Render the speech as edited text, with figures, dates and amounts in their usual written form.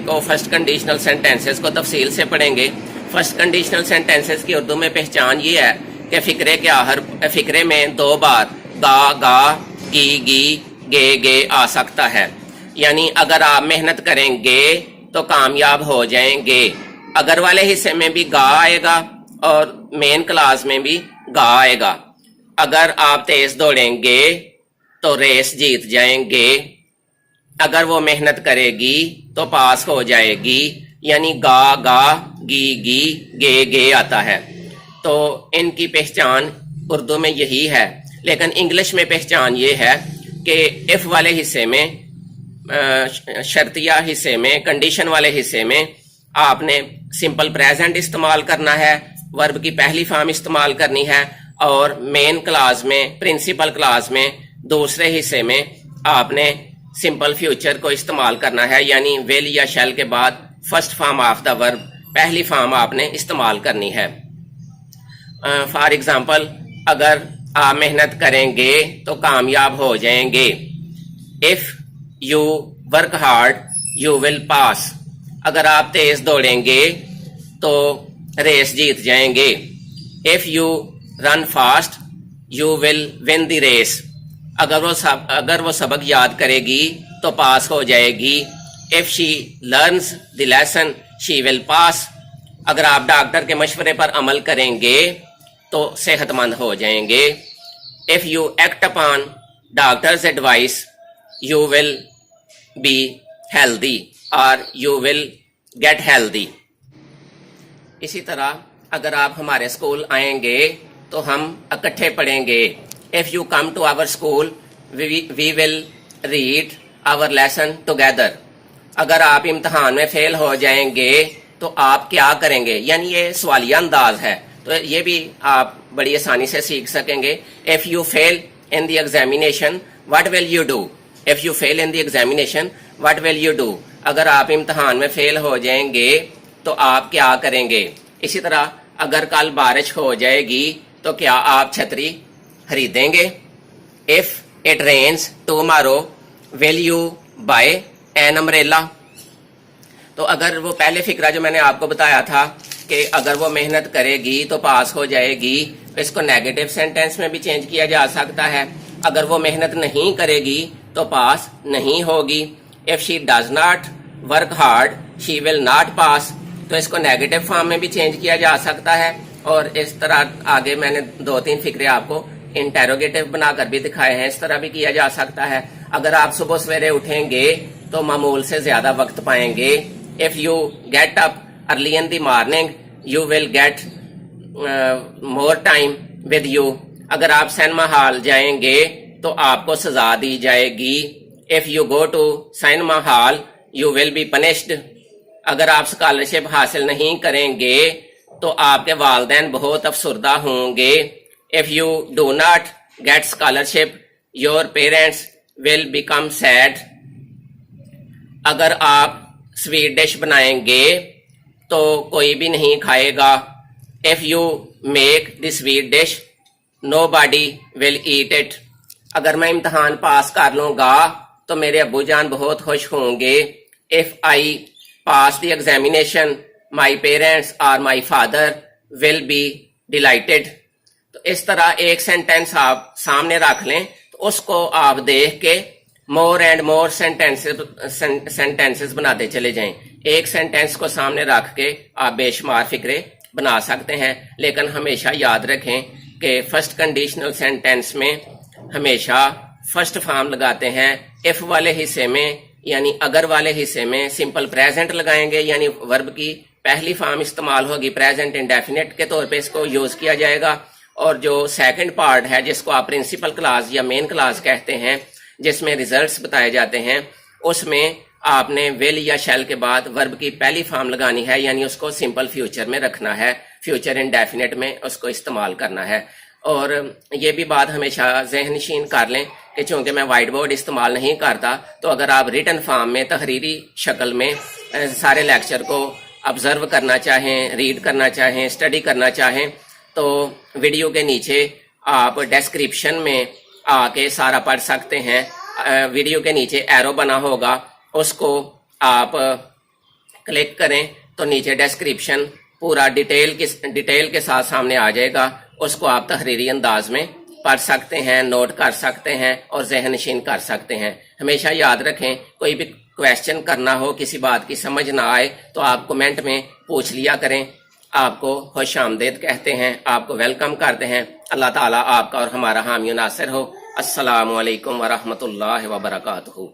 को first conditional sentences को तफसील से पढ़ेंगे। फर्स्ट कंडीशनल सेंटेंसेस की उर्दू में पहचान ये है कि फ़िक्रे में 2 बार गा गा, गी गी, गे गे आ सकता है। यानी अगर आप मेहनत करेंगे तो कामयाब हो जाएंगे। अगर वाले हिस्से में भी गा आएगा और मेन क्लास में भी गा आएगा। अगर आप तेज दौड़ेंगे तो रेस जीत जाएंगे। अगर वो मेहनत करेगी तो पास हो जाएगी। यानी गा गा, गी गी, गे गे आता है। तो इनकी पहचान उर्दू में यही है। लेकिन इंग्लिश में पहचान ये है कि इफ वाले हिस्से में, शर्तिया हिस्से में, कंडीशन वाले हिस्से में आपने सिंपल प्रेजेंट इस्तेमाल करना है, वर्ब की पहली फॉर्म इस्तेमाल करनी है, और मेन क्लास में, प्रिंसिपल क्लास में दूसरे हिस्से में आपने सिंपल फ्यूचर को इस्तेमाल करना है। यानी विल या शैल के बाद first form of the verb, पहली फॉर्म आपने इस्तेमाल करनी है। फॉर एग्जाम्पल, अगर आप मेहनत करेंगे तो कामयाब हो जाएंगे। If you work hard you will pass. अगर आप तेज दौड़ेंगे तो रेस जीत जाएंगे। If you run fast you will win the race. अगर वो सबक याद करेगी तो पास हो जाएगी। If she learns the lesson she will pass. अगर आप डॉक्टर के मशवरे पर अमल करेंगे तो सेहतमंद हो जाएंगे। If you act upon doctors advice you will be healthy और यू विल गेट हेल्दी। इसी तरह अगर आप हमारे स्कूल आएंगे तो हम इकट्ठे पढ़ेंगे। If you come to our school we will read our lesson together. अगर आप इम्तहान में फेल हो जाएंगे तो आप क्या करेंगे? यानी ये सवालिया अंदाज है, तो ये भी आप बड़ी आसानी से सीख सकेंगे। If you fail in the examination what will you do? If you fail in the examination what will you do? अगर आप इम्तहान में फेल हो जाएंगे तो आप क्या करेंगे? इसी तरह अगर कल बारिश हो जाएगी तो क्या आप छतरी खरीदेंगे? If it rains tomorrow will you buy an umbrella? तो अगर वो पहले फिक्रा जो मैंने आपको बताया था कि अगर वो मेहनत करेगी तो पास हो जाएगी, इसको नेगेटिव सेंटेंस में भी चेंज किया जा सकता है। अगर वो मेहनत नहीं करेगी तो पास नहीं होगी। If she does not work hard she will not pass, तो इसको नेगेटिव फॉर्म में भी चेंज किया जा सकता है। और इस तरह आगे मैंने 2-3 फिक्रे आपको इंटेरोगेटिव बनाकर भी दिखाए हैं, इस तरह भी किया जा सकता है। अगर आप सुबह सवेरे उठेंगे तो मामूल से ज्यादा वक्त पाएंगे। If you get up early in the morning you will get more time with you. अगर आप सिनेमा हॉल जाएंगे तो आपको सजा दी जाएगी। If you go to cinema hall you will be punished. अगर आप स्कॉलरशिप हासिल नहीं करेंगे तो आपके वालिदैन बहुत अफसरदा होंगे। If you do not gate scholarship your parents will become sad. अगर आप स्वीट डिश बनाएंगे तो कोई भी नहीं खाएगा। If you make the sweet dish nobody will eat it. अगर मैं इम्तहान पास कर लूंगा तो मेरे अब्बू जान बहुत खुश होंगे। If I pass the examination my parents और my father will be delighted. तो इस तरह एक सेंटेंस आप सामने रख लें तो उसको आप देख के मोर एंड मोर सेंटेंसेस बनाते चले जाएं। एक सेंटेंस को सामने रख के आप बेशुमार फिक्रे बना सकते हैं। लेकिन हमेशा याद रखें कि फर्स्ट कंडीशनल सेंटेंस में हमेशा फर्स्ट फॉर्म लगाते हैं। इफ वाले हिस्से में यानी अगर वाले हिस्से में सिंपल प्रेजेंट लगाएंगे, यानी वर्ब की पहली फॉर्म इस्तेमाल होगी, प्रेजेंट इंडेफिनिट के तौर पे इसको यूज किया जाएगा। और जो सेकंड पार्ट है जिसको आप प्रिंसिपल क्लास या मेन क्लास कहते हैं, जिसमें रिजल्ट्स बताए जाते हैं, उसमें आपने विल या शैल के बाद वर्ब की पहली फॉर्म लगानी है, यानी उसको सिंपल फ्यूचर में रखना है, फ्यूचर इंडेफिनिट में उसको इस्तेमाल करना है। और ये भी बात हमेशा ज़हनशीन कर लें कि चूंकि मैं वाइट बोर्ड इस्तेमाल नहीं करता, तो अगर आप रिटन फॉर्म में तहरीरी शक्ल में सारे लेक्चर को ऑब्जर्व करना चाहें, रीड करना चाहें, स्टडी करना चाहें, तो वीडियो के नीचे आप डिस्क्रिप्शन में आके सारा पढ़ सकते हैं। वीडियो के नीचे एरो बना होगा, उसको आप क्लिक करें तो नीचे डिस्क्रिप्शन पूरा डिटेल के साथ सामने आ जाएगा। उसको आप तहरीरी अंदाज में पढ़ सकते हैं, नोट कर सकते हैं और ज़हन नशीन कर सकते हैं। हमेशा याद रखें, कोई भी क्वेश्चन करना हो, किसी बात की समझ ना आए तो आप कमेंट में पूछ लिया करें। आपको खुश आमदेद कहते हैं, आपको वेलकम करते हैं। अल्लाह ताला आपका और हमारा हामी नासिर हो। अस्सलामु अलैकुम वरहमतुल्लाहि वबरकातुहू।